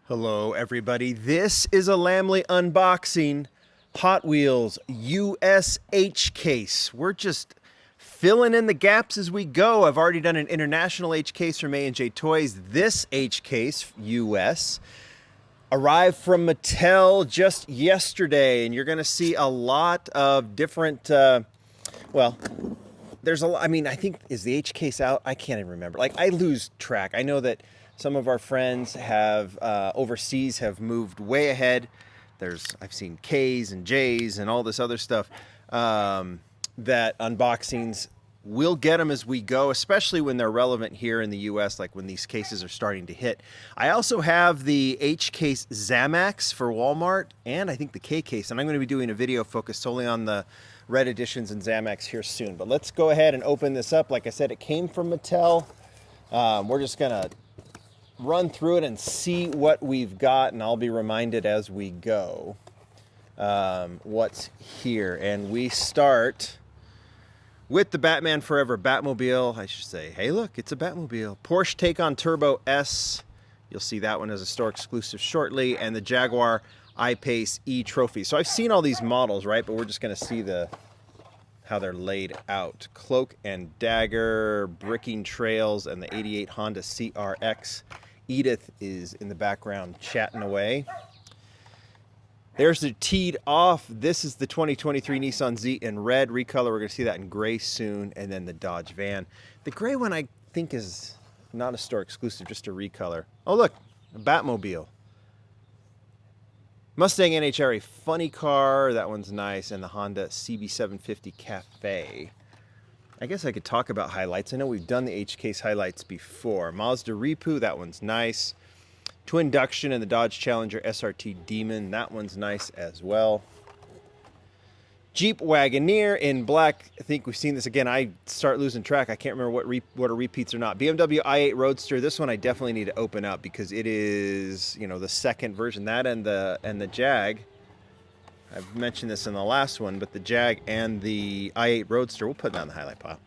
Hello everybody, this is a Lamley unboxing Hot Wheels US H case. We're just filling in the gaps as we go. I've already done an international H case from A&J Toys. This H case, US, arrived from Mattel just yesterday, and you're gonna see a lot of different, there's a lot. I mean, I think, is the H case out? I can't even remember. Like, I lose track. I know that some of our friends have overseas have moved way ahead. I've seen K's and J's and all this other stuff. That unboxings, we'll get them as we go, especially when they're relevant here in the US, like when these cases are starting to hit. I also have the H case Zamax for Walmart, and I think the K case, and I'm going to be doing a video focused solely on the red editions and Zamax here soon. But let's go ahead and open this up. Like I said, it came from Mattel. We're just going to run through it and see what we've got, and I'll be reminded as we go what's here. And we start with the Batman Forever Batmobile. I should say, hey look, it's a Batmobile. Porsche Taycan Turbo S, you'll see that one as a store exclusive shortly, and the Jaguar I-Pace E Trophy. So I've seen all these models, right, but we're just going to see how they're laid out. Cloak and Dagger, Bricking Trails, and the 88 Honda CRX. Edith is in the background chatting away. There's the teed off. This is the 2023 Nissan Z in red recolor. We're going to see that in gray soon. And then the Dodge van. The gray one I think is not a store exclusive, just a recolor. Oh look, a Batmobile. Mustang NHRA funny car, that one's nice, and the Honda CB750 Cafe. I guess I could talk about highlights. I know we've done the H case highlights before. Mazda Ripu, that one's nice. Twin Duction and the Dodge Challenger SRT Demon, that one's nice as well. Jeep Wagoneer in black. I think we've seen this again. I start losing track. I can't remember what are repeats or not. BMW i8 Roadster. This one I definitely need to open up because it is, you know, the second version. That and the Jag. I've mentioned this in the last one, but the Jag and the i8 Roadster, we'll put that on the highlight pile,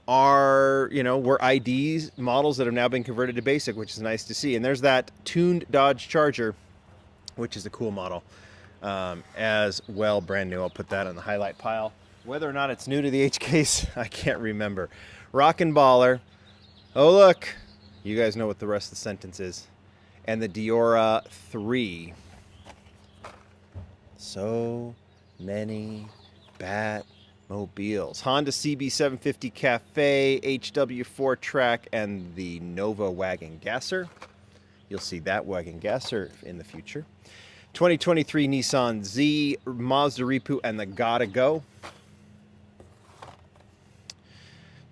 were IDs models that have now been converted to basic, which is nice to see. And there's that tuned Dodge Charger, which is a cool model. As well, brand new. I'll put that on the highlight pile. Whether or not it's new to the H case, I can't remember. Rockin' Baller. Oh look, you guys know what the rest of the sentence is. And the Diora 3. So many Batmobiles. Honda CB750 Cafe, HW4 Track, and the Nova Wagon Gasser. You'll see that Wagon Gasser in the future. 2023 Nissan Z, Mazda Ripu, and the Gotta Go.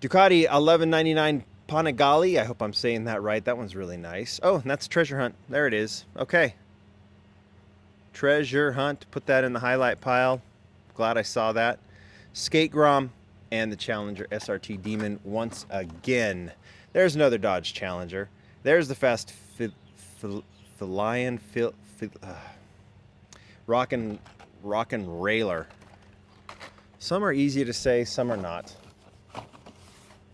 Ducati 1199 Panigale. I hope I'm saying that right. That one's really nice. Oh, and that's Treasure Hunt. There it is. Okay. Treasure Hunt. Put that in the highlight pile. Glad I saw that. Skate Grom and the Challenger SRT Demon once again. There's another Dodge Challenger. There's the Fast Lion Rockin' Railer. Some are easy to say, some are not.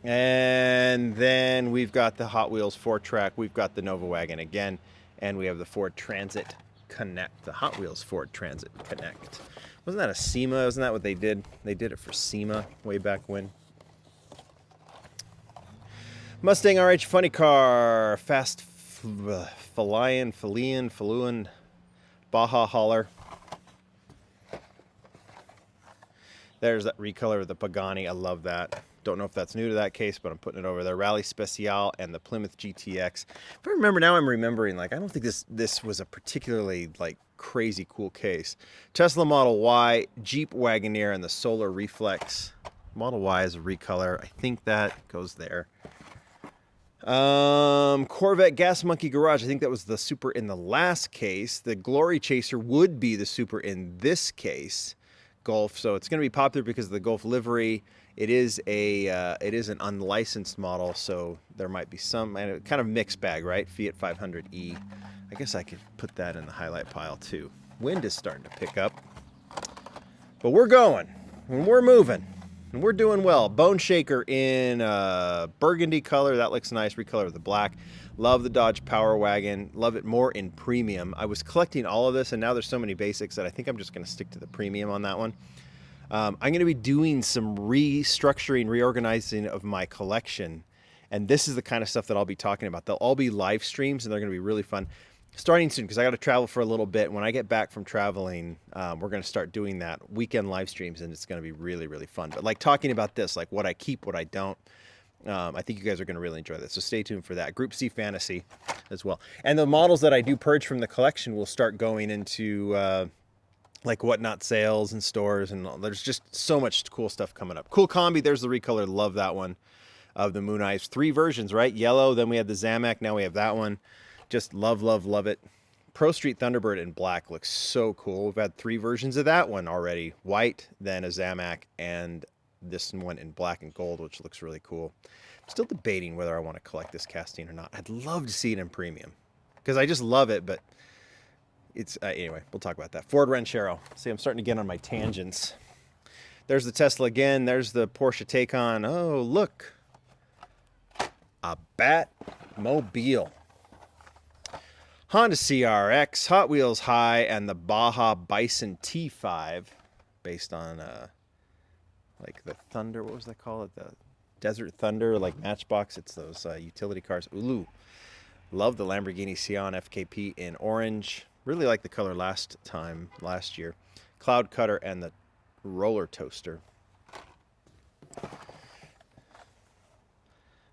And then we've got the Hot Wheels 4-track. We've got the Nova Wagon again. And we have the Ford Transit Connect. The Hot Wheels Ford Transit Connect. Wasn't that a SEMA? Wasn't that what they did? They did it for SEMA way back when. Mustang RH Funny Car. Fast Faluan, Baja Hauler. There's that recolor of the Pagani. I love that. Don't know if that's new to that case, but I'm putting it over there. Rally Special and the Plymouth GTX. If I remember, now I'm remembering, like, I don't think this was a particularly, like, crazy cool case. Tesla Model Y, Jeep Wagoneer, and the Solar Reflex. Model Y is a recolor. I think that goes there. Corvette Gas Monkey Garage. I think that was the Super in the last case. The Glory Chaser would be the Super in this case. Golf. So it's going to be popular because of the Golf livery. It is an unlicensed model, so there might be some kind of mixed bag, right? Fiat 500e. I guess I could put that in the highlight pile too. Wind is starting to pick up, but we're going and we're moving. And we're doing well. Bone Shaker in burgundy color. That looks nice. Recolor with the black. Love the Dodge Power Wagon. Love it more in premium. I was collecting all of this, and now there's so many basics that I think I'm just going to stick to the premium on that one. I'm going to be doing some restructuring, reorganizing of my collection. And this is the kind of stuff that I'll be talking about. They'll all be live streams, and they're going to be really fun. Starting soon, because I got to travel for a little bit. When I get back from traveling, we're going to start doing that weekend live streams, and it's going to be really, really fun. But like talking about this, like what I keep, what I don't, I think you guys are going to really enjoy this. So stay tuned for that. Group C Fantasy as well. And the models that I do purge from the collection will start going into like whatnot sales and stores, and there's just so much cool stuff coming up. Cool combi. There's the recolor. Love that one of the Moon Eyes. 3 versions, right? Yellow. Then we have the Zamak. Now we have that one. Just love, love, love it. Pro Street Thunderbird in black looks so cool. We've had 3 versions of that one already. White, then a Zamak, and this one in black and gold, which looks really cool. I'm still debating whether I want to collect this casting or not. I'd love to see it in premium because I just love it, but it's anyway, we'll talk about that. Ford Ranchero. See, I'm starting to get on my tangents. There's the Tesla again. There's the Porsche Taycan. Oh, look. A Batmobile. Honda CRX, Hot Wheels High, and the Baja Bison T5, based on like the Thunder. What was that called? The Desert Thunder, like Matchbox. It's those utility cars. Ulu. Love the Lamborghini Sion FKP in orange. Really like the color last year. Cloud Cutter and the Roller Toaster.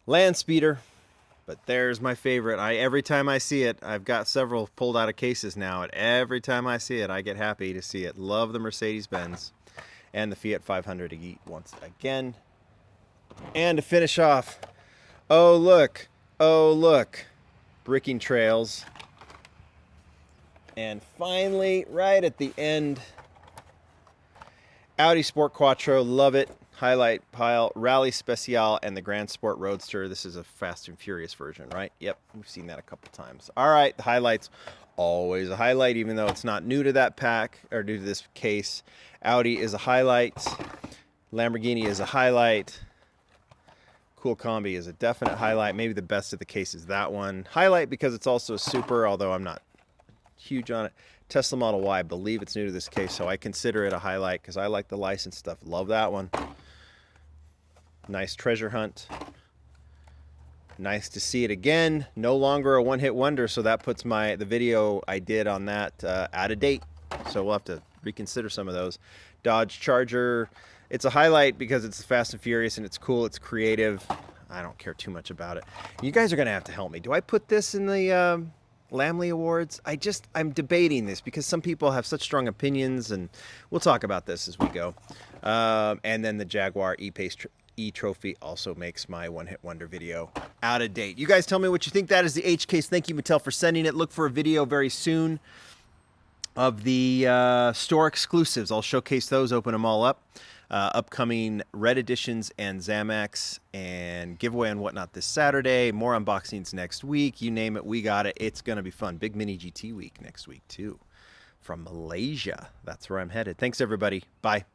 Land Speeder. But there's my favorite. Every time I see it, I've got several pulled out of cases now. And every time I see it, I get happy to see it. Love the Mercedes-Benz and the Fiat 500 to eat once again. And to finish off, oh look, Bricking Trails. And finally, right at the end, Audi Sport Quattro, love it. Highlight Pile, Rally Special, and the Grand Sport Roadster. This is a Fast and Furious version, right? Yep, we've seen that a couple times. All right, the highlights, always a highlight, even though it's not new to that pack, or new to this case. Audi is a highlight. Lamborghini is a highlight. Cool Combi is a definite highlight. Maybe the best of the case is that one. Highlight because it's also a super, although I'm not huge on it. Tesla Model Y, I believe it's new to this case, so I consider it a highlight because I like the license stuff. Love that one. Nice treasure hunt. Nice to see it again. No longer a one-hit wonder, so that puts the video I did on that out of date. So we'll have to reconsider some of those. Dodge Charger. It's a highlight because it's Fast and Furious and it's cool. It's creative. I don't care too much about it. You guys are going to have to help me. Do I put this in the Lamley Awards? I'm debating this because some people have such strong opinions, and we'll talk about this as we go. And then the Jaguar E-Pace E-Trophy also makes my one-hit wonder video out of date. You guys tell me what you think. That is the H case. Thank you, Mattel, for sending it. Look for a video very soon of the store exclusives. I'll showcase those, open them all up. Upcoming Red Editions and Zamax and giveaway and whatnot this Saturday. More unboxings next week. You name it, we got it. It's going to be fun. Big Mini GT week next week, too. From Malaysia. That's where I'm headed. Thanks, everybody. Bye.